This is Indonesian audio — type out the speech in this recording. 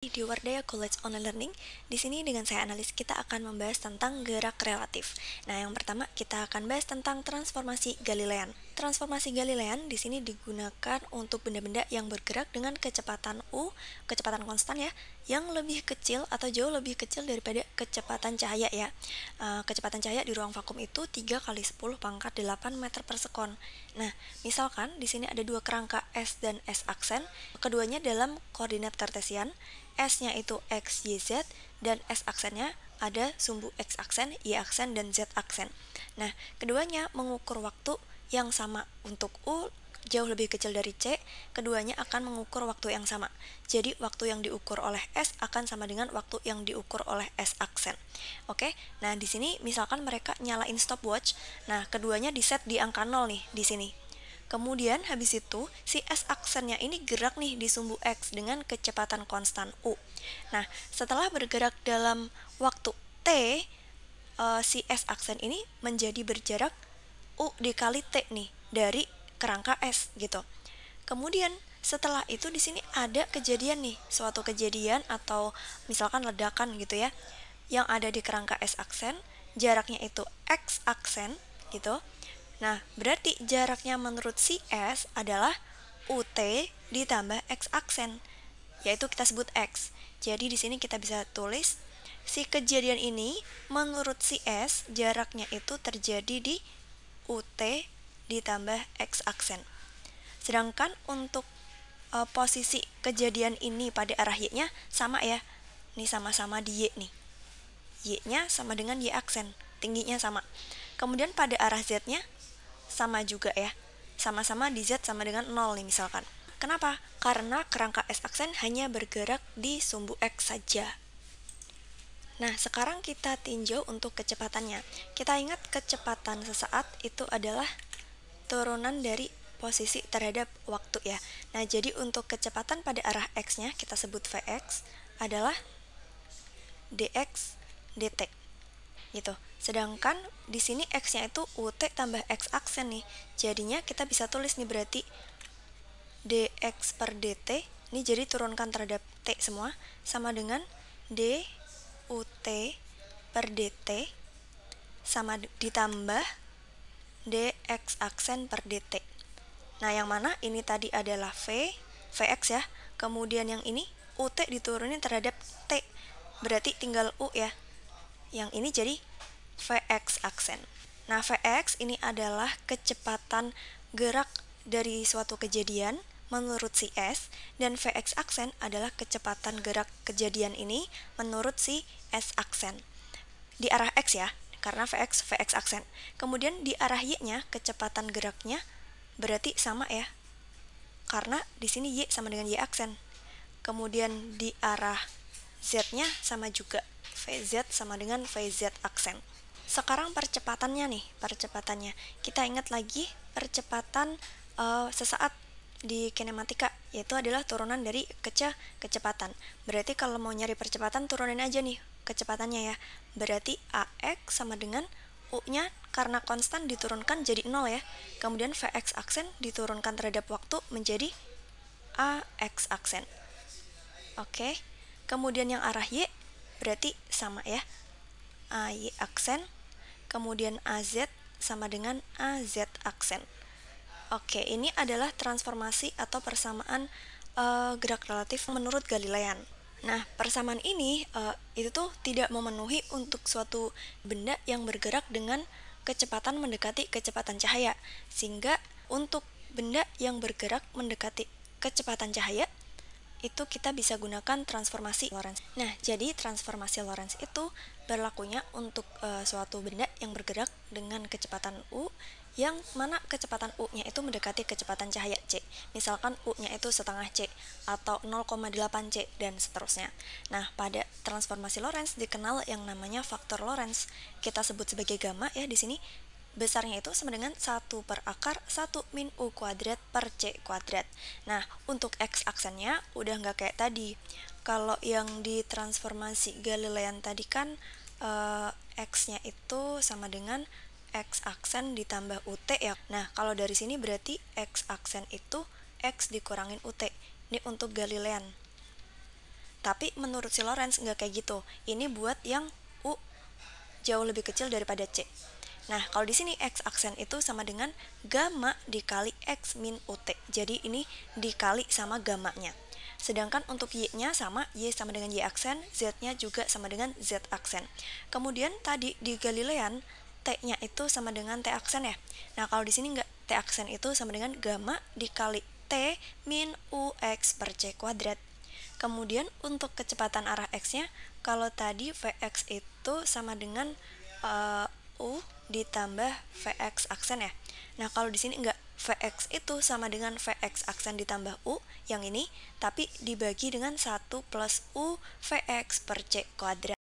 Di Wardaya College Online Learning. Di sini dengan saya analis kita akan membahas tentang gerak relatif. Nah, yang pertama kita akan bahas tentang transformasi Galilean. Transformasi Galilean di sini digunakan untuk benda-benda yang bergerak dengan kecepatan U, kecepatan konstan ya, yang lebih kecil atau jauh lebih kecil daripada kecepatan cahaya ya. Kecepatan cahaya di ruang vakum itu 3 kali 10 pangkat 8 meter per sekon. Nah, misalkan di sini ada dua kerangka S dan S aksen, keduanya dalam koordinat kartesian. S-nya itu X, Y, Z, dan S aksennya ada sumbu X aksen, Y aksen, dan Z aksen. Nah, keduanya mengukur waktu yang sama. Untuk U jauh lebih kecil dari C, keduanya akan mengukur waktu yang sama. Jadi, waktu yang diukur oleh S akan sama dengan waktu yang diukur oleh S aksen. Oke, nah di sini misalkan mereka nyalain stopwatch, nah keduanya diset di angka 0 nih, di sini. Kemudian habis itu si S aksennya ini gerak nih di sumbu X dengan kecepatan konstan U. Nah, setelah bergerak dalam waktu T, si S aksen ini menjadi berjarak U dikali T nih dari kerangka S gitu. Kemudian setelah itu di sini ada kejadian nih, suatu kejadian atau misalkan ledakan gitu ya, yang ada di kerangka S aksen, jaraknya itu X aksen gitu. Nah, berarti jaraknya menurut si S adalah UT ditambah X aksen, yaitu kita sebut X. Jadi di sini kita bisa tulis si kejadian ini menurut si S jaraknya itu terjadi di UT ditambah X aksen. Sedangkan untuk posisi kejadian ini pada arah Y-nya sama ya. Ini sama-sama di Y nih. Y-nya sama dengan Y aksen, tingginya sama. Kemudian pada arah Z-nya sama juga ya, sama-sama di Z sama dengan 0 nih misalkan. Kenapa? Karena kerangka S aksen hanya bergerak di sumbu X saja. Nah, sekarang kita tinjau untuk kecepatannya. Kita ingat kecepatan sesaat itu adalah turunan dari posisi terhadap waktu ya. Nah, jadi untuk kecepatan pada arah X-nya kita sebut Vx adalah dx dt. Gitu. Sedangkan di sini X-nya itu UT tambah X aksen nih. Jadinya kita bisa tulis nih berarti dx per dt, ini jadi turunkan terhadap T semua, sama dengan dUT per dt sama ditambah dx aksen per dt. Nah, yang mana ini tadi adalah Vx ya. Kemudian yang ini UT diturunin terhadap T. Berarti tinggal U ya. Yang ini jadi Vx aksen. Nah, Vx ini adalah kecepatan gerak dari suatu kejadian menurut si S, dan Vx aksen adalah kecepatan gerak kejadian ini menurut si S aksen. Di arah X ya, karena Vx aksen. Kemudian di arah Y-nya kecepatan geraknya berarti sama ya. Karena di sini Y sama dengan Y aksen. Kemudian di arah Z-nya sama juga. Vz sama dengan Vz aksen. Sekarang percepatannya nih, percepatannya. Kita ingat lagi percepatan sesaat di kinematika, yaitu adalah turunan dari kecepatan. Berarti kalau mau nyari percepatan turunin aja nih kecepatannya ya. Berarti AX sama dengan U-nya karena konstan diturunkan jadi 0 ya. Kemudian Vx aksen diturunkan terhadap waktu menjadi AX aksen. Oke. Kemudian yang arah Y berarti sama ya. AY aksen, kemudian AZ sama dengan AZ aksen. Oke, ini adalah transformasi atau persamaan gerak relatif menurut Galilean. Nah, persamaan ini itu tuh tidak memenuhi untuk suatu benda yang bergerak dengan kecepatan mendekati kecepatan cahaya. Sehingga untuk benda yang bergerak mendekati kecepatan cahaya, itu kita bisa gunakan transformasi Lorentz. Nah, jadi transformasi Lorentz itu berlakunya untuk suatu benda yang bergerak dengan kecepatan U, yang mana kecepatan U-nya itu mendekati kecepatan cahaya C. Misalkan U-nya itu setengah C atau 0,8 C dan seterusnya. Nah, pada transformasi Lorentz dikenal yang namanya faktor Lorentz. Kita sebut sebagai gamma ya di sini. Besarnya itu sama dengan 1 per akar 1 min U kuadrat per C kuadrat. Nah, untuk X aksennya udah nggak kayak tadi. Kalau yang di transformasi Galilean tadi kan X-nya itu sama dengan X aksen ditambah UT ya. Nah, kalau dari sini berarti X aksen itu X dikurangin UT. Ini untuk Galilean. Tapi menurut si Lorentz nggak kayak gitu. Ini buat yang U jauh lebih kecil daripada C. Nah, kalau di sini X aksen itu sama dengan gamma dikali X min UT. Jadi ini dikali sama gammanya. Sedangkan untuk Y-nya sama, Y sama dengan Y aksen, Z-nya juga sama dengan Z aksen. Kemudian tadi di Galilean, T-nya itu sama dengan T aksen ya. Nah, kalau di sini enggak, T aksen itu sama dengan gamma dikali T min UX per C kuadrat. Kemudian untuk kecepatan arah X-nya, kalau tadi Vx itu sama dengan U ditambah Vx aksen ya. Nah, kalau di sini enggak, Vx itu sama dengan Vx aksen ditambah U yang ini, tapi dibagi dengan 1 plus U Vx per C kuadrat.